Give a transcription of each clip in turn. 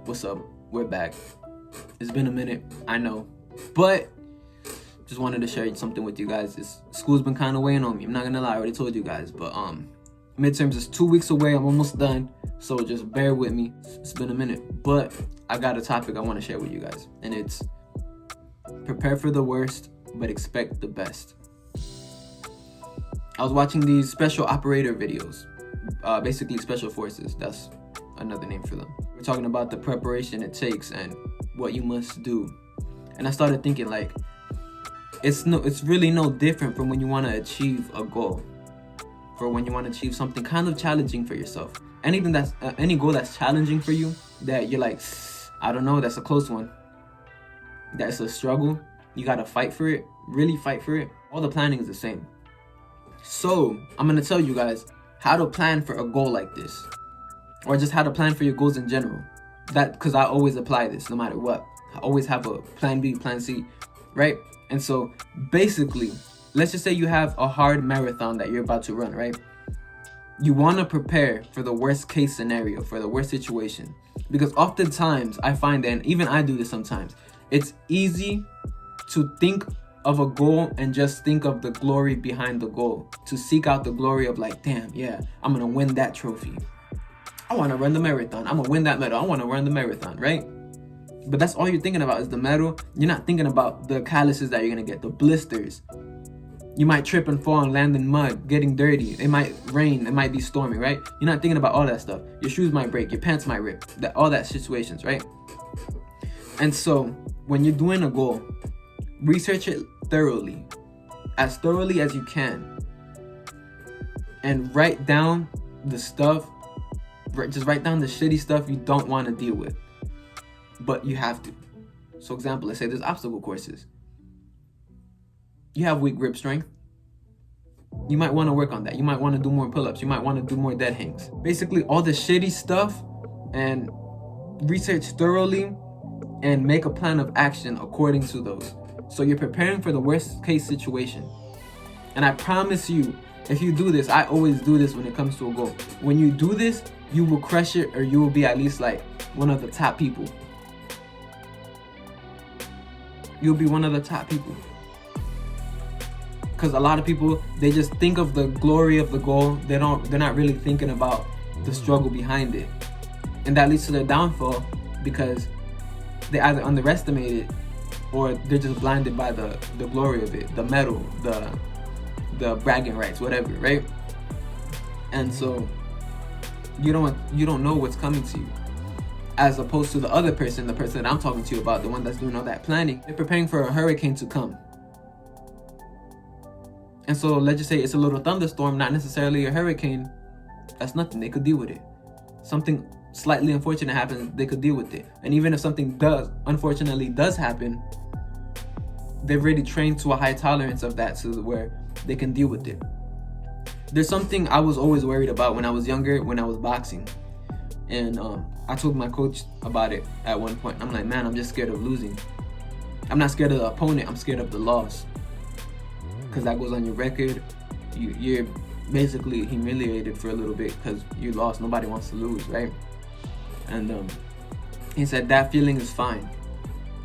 What's up? We're back. It's been a minute, I know, but just wanted to share something with you guys. School's been kind of weighing on me. I'm not gonna lie, I already told you guys, but midterms is 2 weeks away. I'm almost done, so just bear with me. It's been a minute, but I got a topic I want to share with you guys, and it's prepare for the worst, but expect the best. I was watching these special operator videos, basically special forces. That's another name for them. We're talking about the preparation it takes and what you must do. And I started thinking, like, it's really no different from when you want to achieve a goal, for when you want to achieve something kind of challenging for yourself. Anything that's any goal that's challenging for you, that you're like, I don't know, that's a close one, that's a struggle, you gotta fight for it, really fight for it. All the planning is the same. So I'm gonna tell you guys how to plan for a goal like this, or just how to plan for your goals in general. That, because I always apply this no matter what. I always have a plan B, plan C, right? And so basically, let's just say you have a hard marathon that you're about to run, right? You want to prepare for the worst case scenario, for the worst situation. Because oftentimes I find, and even I do this sometimes, it's easy to think of a goal and just think of the glory behind the goal, to seek out the glory of, like, damn, yeah, I'm gonna win that trophy, I want to run the marathon, I'm gonna win that medal, I want to run the marathon, right? But that's all you're thinking about is the medal. You're not thinking about the calluses that you're gonna get, the blisters. You might trip and fall and land in mud, getting dirty. It might rain, it might be stormy, right? You're not thinking about all that stuff. Your shoes might break, your pants might rip, all that situations, right? And so when you're doing a goal, research it thoroughly as you can, and write down the stuff, just write down the shitty stuff you don't want to deal with, but you have to. So example, let's say there's obstacle courses. You have weak grip strength. You might want to work on that. You might want to do more pull-ups. You might want to do more dead hangs. Basically all the shitty stuff, and research thoroughly and make a plan of action according to those. So you're preparing for the worst case situation. And I promise you, if you do this, I always do this when it comes to a goal. When you do this, you will crush it, or you will be at least like one of the top people. You'll be one of the top people. Because a lot of people, they just think of the glory of the goal. They're not really thinking about the struggle behind it. And that leads to their downfall, because they either underestimate it, or they're just blinded by the glory of it, the medal, the bragging rights, whatever, right? And so you don't know what's coming to you, as opposed to the other person, the person that I'm talking to you about, the one that's doing all that planning. They're preparing for a hurricane to come. And so let's just say it's a little thunderstorm, not necessarily a hurricane. That's nothing, they could deal with it. Something slightly unfortunate happens, they could deal with it. And even if something unfortunately does happen, they've already trained to a high tolerance of that, to where they can deal with it. There's something I was always worried about when I was younger, when I was boxing. And I told my coach about it at one point. I'm like, man, I'm just scared of losing. I'm not scared of the opponent, I'm scared of the loss. Because that goes on your record. You're basically humiliated for a little bit because you lost. Nobody wants to lose, right? And he said that feeling is fine.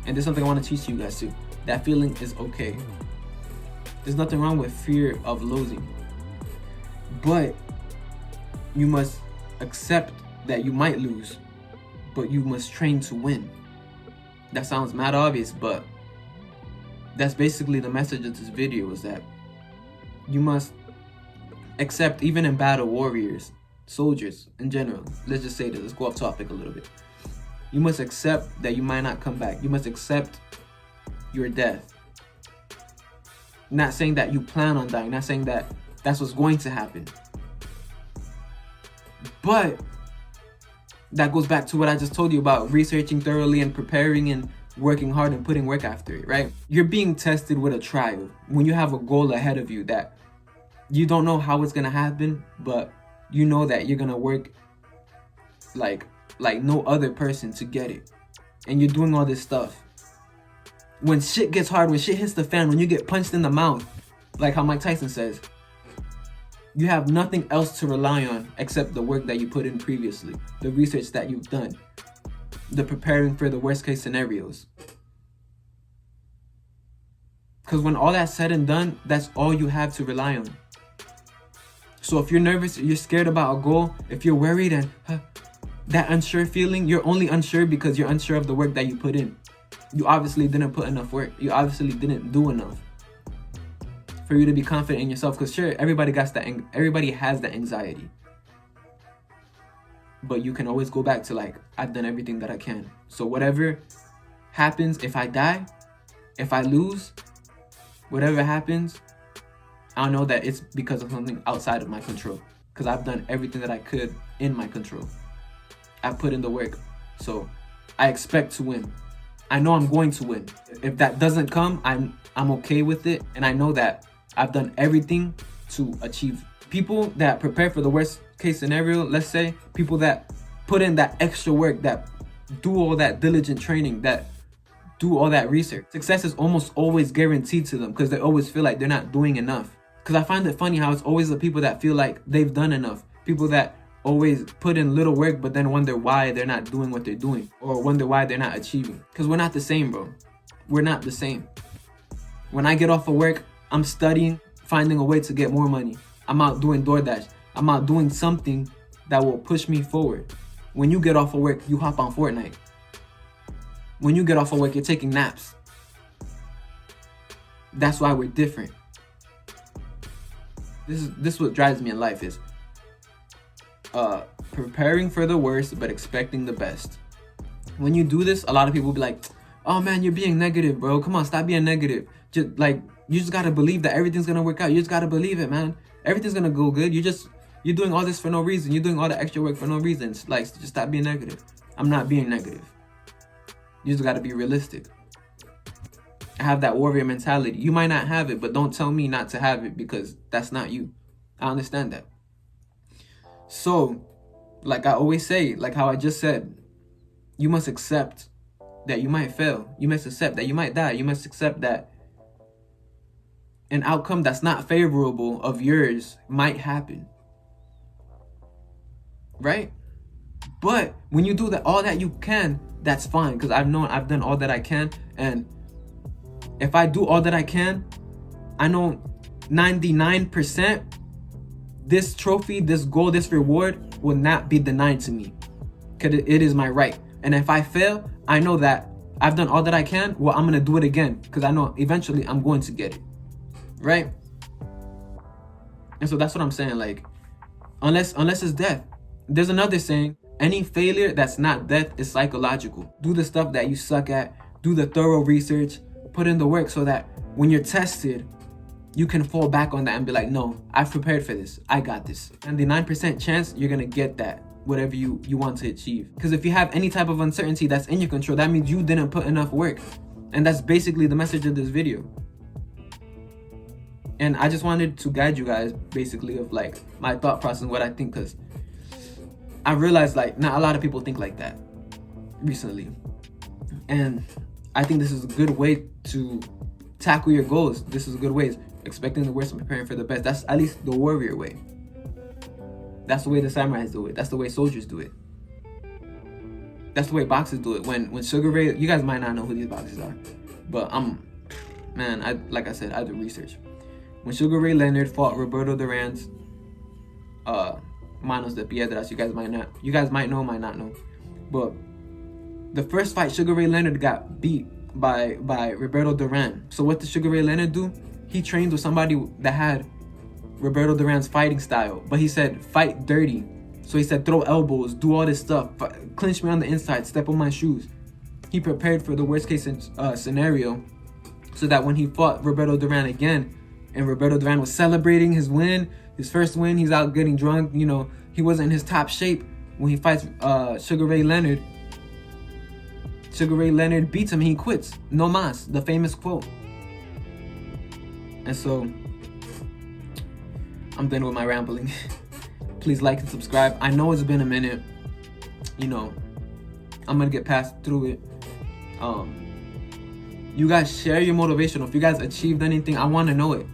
And there's something I want to teach you guys too. That feeling is okay. There's nothing wrong with fear of losing. But you must accept that you might lose, but you must train to win. That sounds mad obvious, but that's basically the message of this video, is that you must accept, even in battle, warriors, soldiers in general. Let's just say this, let's go off topic a little bit. You must accept that you might not come back. You must accept your death. Not saying that you plan on dying, not saying that that's what's going to happen. But that goes back to what I just told you about researching thoroughly and preparing and working hard and putting work after it, right? You're being tested with a trial when you have a goal ahead of you that you don't know how it's gonna happen, but you know that you're gonna work like no other person to get it. And you're doing all this stuff. When shit gets hard, when shit hits the fan, when you get punched in the mouth, like how Mike Tyson says, you have nothing else to rely on except the work that you put in previously, the research that you've done. the preparing for the worst case scenarios. Because when all that's said and done, that's all you have to rely on. So if you're nervous, you're scared about a goal, if you're worried and that unsure feeling, you're only unsure because you're unsure of the work that you put in. You obviously didn't put enough work. You obviously didn't do enough for you to be confident in yourself. Because sure, everybody has that anxiety. But you can always go back to like, I've done everything that I can. So whatever happens, if I die, if I lose, whatever happens, I'll know that it's because of something outside of my control. Because I've done everything that I could in my control. I put in the work. So I expect to win. I know I'm going to win. If that doesn't come, I'm okay with it. And I know that I've done everything to achieve. People that prepare for the worst case scenario, let's say, people that put in that extra work, that do all that diligent training, that do all that research, success is almost always guaranteed to them because they always feel like they're not doing enough. Because I find it funny how it's always the people that feel like they've done enough. People that always put in little work but then wonder why they're not doing what they're doing, or wonder why they're not achieving. Because we're not the same, bro. We're not the same. When I get off of work, I'm studying, finding a way to get more money. I'm out doing DoorDash. I'm out doing something that will push me forward. When you get off of work, you hop on Fortnite. When you get off of work, you're taking naps. That's why we're different. This is what drives me in life is preparing for the worst but expecting the best. When you do this, a lot of people will be like, oh man, you're being negative, bro. Come on, stop being negative. You just gotta believe that everything's gonna work out. You just gotta believe it, man. Everything's gonna go good. You're doing all this for no reason. You're doing all the extra work for no reason. It's like, just stop being negative. I'm not being negative. You just gotta be realistic. I have that warrior mentality. You might not have it, but don't tell me not to have it because that's not you. I understand that. So, like I always say, like how I just said, you must accept that you might fail. You must accept that you might die. You must accept that an outcome that's not favorable of yours might happen. Right? But when you do that, all that you can, that's fine. Because I've done all that I can. And if I do all that I can, I know 99%, this trophy, this goal, this reward will not be denied to me. Because it is my right. And if I fail, I know that I've done all that I can. Well, I'm going to do it again. Because I know eventually I'm going to get it. Right? And so that's what I'm saying. Like, unless it's death. There's another saying, any failure that's not death is psychological. Do the stuff that you suck at. Do the thorough research. Put in the work so that when you're tested, you can fall back on that and be like, no, I've prepared for this. I got this. And the 9% chance you're going to get that, whatever you want to achieve. Because if you have any type of uncertainty that's in your control, that means you didn't put enough work. And that's basically the message of this video. And I just wanted to guide you guys basically of like my thought process and what I think, because I realized like not a lot of people think like that recently. And I think this is a good way to tackle your goals. This is a good way. Expecting the worst and preparing for the best. That's at least the warrior way. That's the way the samurais do it. That's the way soldiers do it. That's the way boxers do it. When Sugar Ray, you guys might not know who these boxers are, but like I said, I do research. When Sugar Ray Leonard fought Roberto Duran's Manos de Piedras, you guys might know, might not know, but the first fight, Sugar Ray Leonard got beat by Roberto Duran. So what did Sugar Ray Leonard do? He trained with somebody that had Roberto Duran's fighting style, but he said fight dirty. So he said throw elbows, do all this stuff, clinch me on the inside, step on my shoes. He prepared for the worst case scenario, so that when he fought Roberto Duran again, and Roberto Duran was celebrating his win, his first win, he's out getting drunk, you know, he wasn't in his top shape. When he fights Sugar Ray Leonard beats him and he quits. No mas, the famous quote. And so, I'm done with my rambling. Please like and subscribe. I know it's been a minute. You know, I'm gonna get past through it. You guys share your motivation. If you guys achieved anything, I want to know it.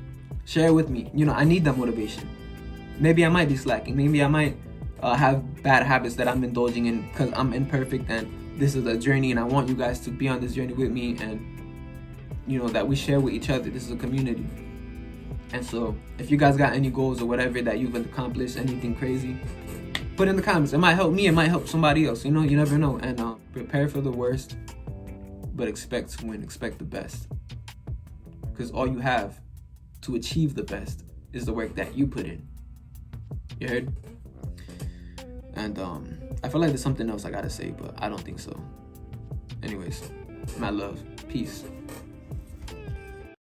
Share it with me. You know, I need that motivation. Maybe I might be slacking. Maybe I might have bad habits that I'm indulging in because I'm imperfect and this is a journey, and I want you guys to be on this journey with me, and you know, that we share with each other. This is a community. And so if you guys got any goals or whatever that you've accomplished, anything crazy, put in the comments. It might help me, it might help somebody else, you know, you never know. And prepare for the worst, but expect to win, expect the best, because all you have to achieve the best is the work that you put in. You heard? And I feel like there's something else I gotta say, but I don't think so. Anyways, my love, peace.